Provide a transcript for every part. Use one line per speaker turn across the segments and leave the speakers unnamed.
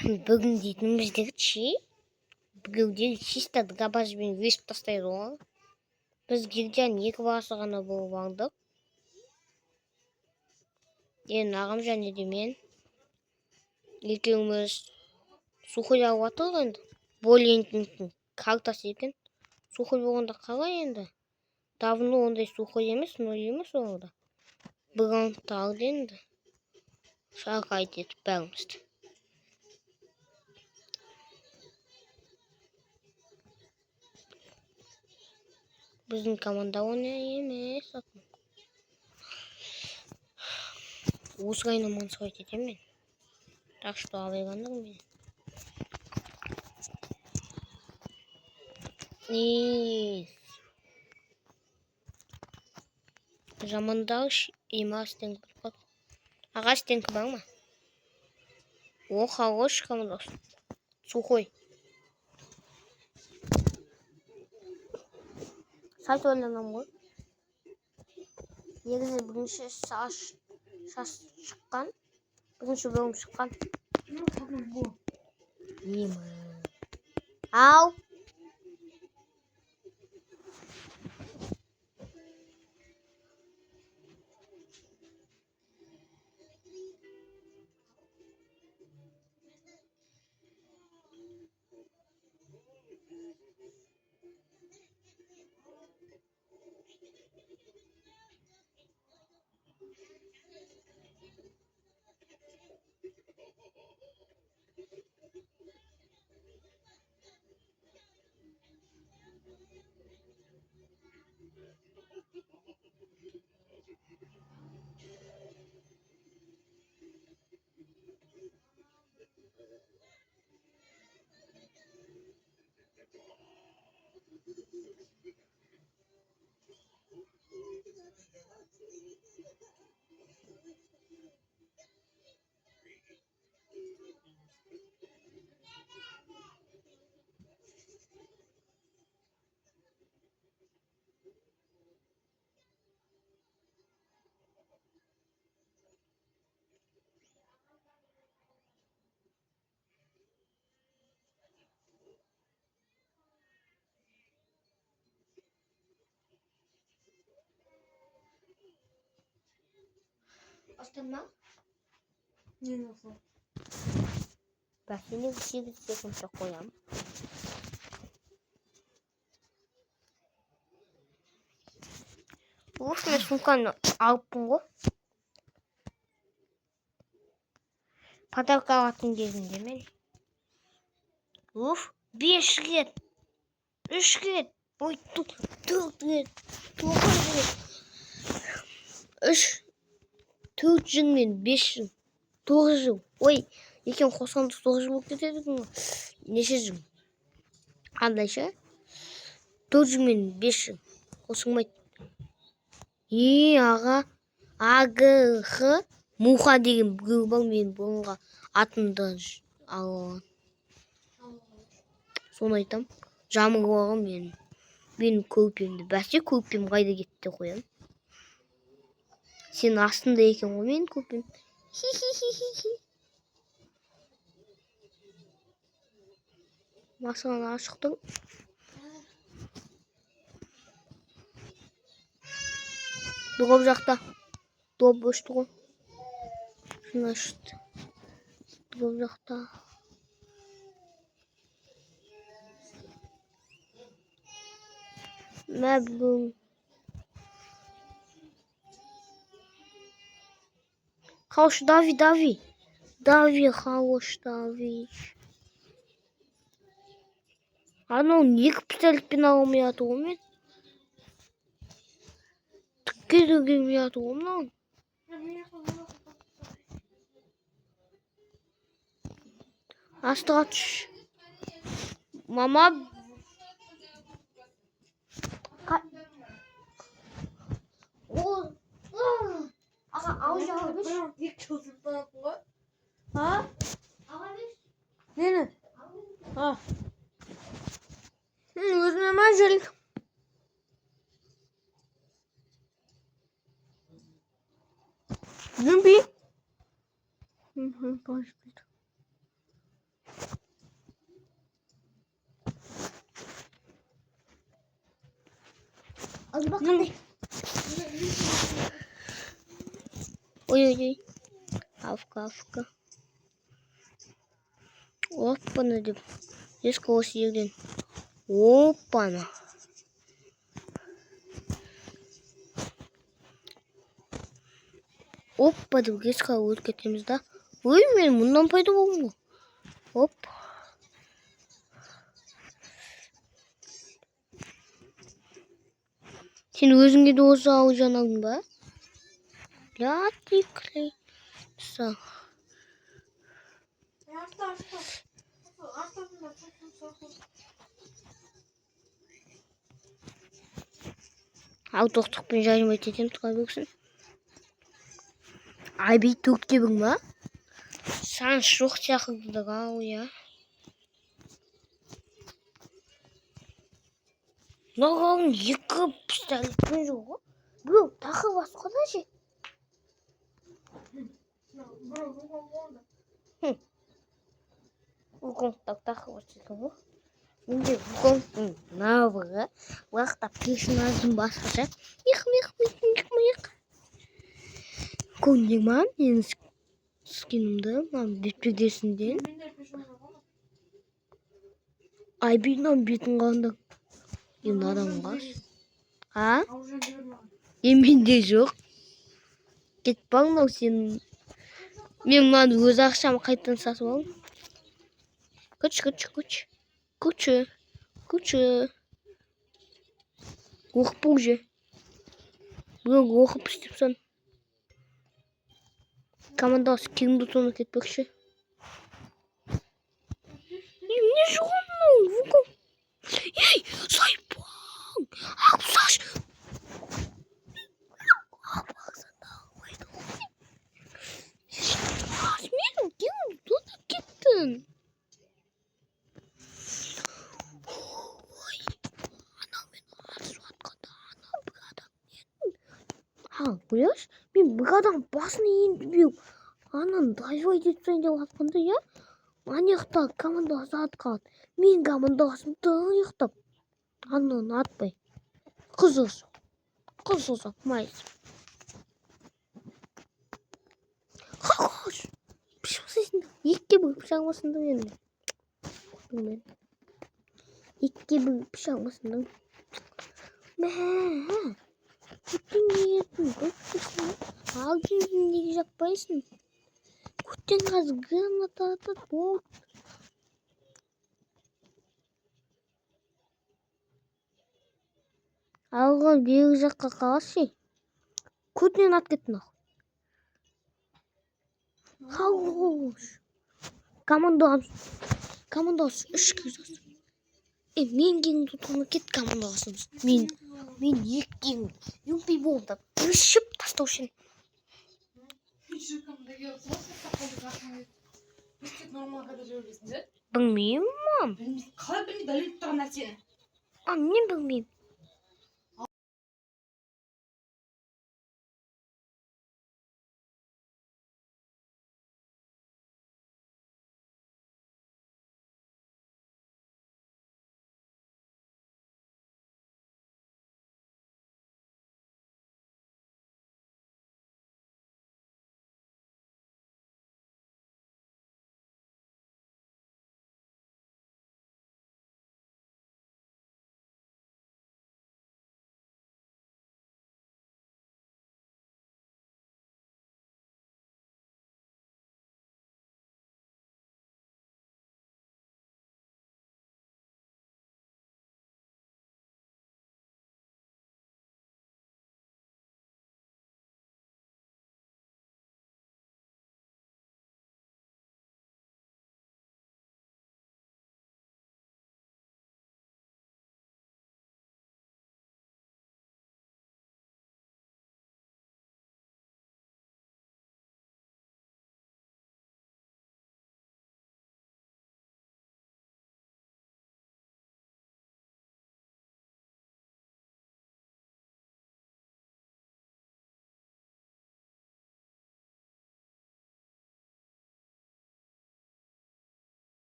Бүгін дейтініміздегі чи? Бүгін чисто габажбен весіп тастайды ғой. Біз герден 2 басы ғана болып алдық. Ағам және де мен екеуміз сухой алып атырық енді. Бойлентің картасы екен. Сухой болғанда қалай енді? Давно ондай сухой емес, нөл емес оларда. Бір раундта алды енді. Шарқайт етіп бәрімізді. Біздің команда ойнай емес. Осылайна мансырайт етем мен. Так что алайғандық мен. Жамандағыш емас теңкі бір қап. Ағаш теңкі бар ма? О, хорош командос. Сухой. Сайт ойланам ғой. Негізі бірінші шаш шыққан. Бірінші бөлім шыққан. Ау! Останма?
Не нужно.
Бәкені 8 секундта қоям. Уф, мен сумканы алыппын ғой. Подарка алатын кезінде мен. Уф, 5 рет. 3 рет. Ой, 4 рет. 9 рет. 4 жыл мен 5 жыл. 9 жыл. Ой, екен қосқанда 9 жыл болып кетеді ғой. Неше жыл? Қандайша? 4 жыл мен 5 жыл. Қосылмайды. Аға. Ағығы. Муха деген біреу бар, мен бұрынға атымды алған. Соны айтам. Жамыр бар менің көрпемді. Бәсе көрпем қайда кетті қоям. Сен астында екен ғой менің көрпем. Хи-хи-хи-хи. Масығаны ашықтың. Дұрып жақта. Дұрып өшті ғой. Шын ашты. Дұрып жақта. Мәбім. Хорош, дави. Дави, хорош, дави. Анау екі пистолетпен алмай атыр ғой мен. Түкке де келмей атыр ғой мынау. Астыға түш. Мама. Аға, ауыз жағып өш.
Ек чөзіп баратын ғой. Ha? Nene? Ha. Өзіме мәжілік. Ne bileyim.
Ой-ой-ой. Авка. Оппана деп. Ескі осы жерден. Оппана. Оппа деп ескі өтіп кетеміз да. Ой, мен мұндан пайда болдым ғой. Оп. Сен өзіңе де осы ау жаналдың ба? Лятиклей. Са. Ал тоқтықпен жарым ететін тұра берсін. Айбей төкте бір ма? Сан шоқ сияқты ау, я. Мынаған екі пістолетпен жоқ ғой. Біреу тақы басқа да ше. Вуконг тақы басқа ғой. Менде вуконгтың навығы. Бірақ персонаждың басқаша. Миқ. Көрдіңдер ма? Менің скинімді. Бетпердесінден. Айбейдің бетін қалды. Енді адамға. А? Менде жоқ. Кетпаңдау сен. Мен мынаны өз ақшам қайтадан сатып алдым. Күші. Оқып уже. Бүгін оқып істепсін. Командасы кеңді тоны кетпекші. Не жоғамның? Ей, сайпаң! Ақсаш! Мен кеңді тоны кеттің. Көреш? Мен бір адам басын енді беу. Анан дайвай детсен деп атқанда, я? Анаяқта командасы атқан. Мен командасымды аяқтап. Анан атпай. Қызылса, майыз. Қағаш! Пішімсесіңді. Екке бір пішағмасынды енді. Екке бір пішағмасынды. Мә. Күттен етін көпсісін. Ал жүрдің неге жақпайсың. Күттен қазір граната атады болды. Алған бері жаққа қалашы. Күттен ат кеттін ақ. Қалғыш. Командасы үш көзі. Мен кеңді тұтқаны кет командасымыз. Мен екі кеңді. Юмпей болды. Үшіп тастау үшін. Білмеймін, мам.
Қалай білмей дәлеліп тұрған нәрсені?
Мен білмеймін.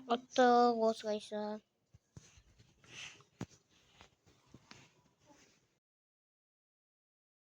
어떤 곳가 있어?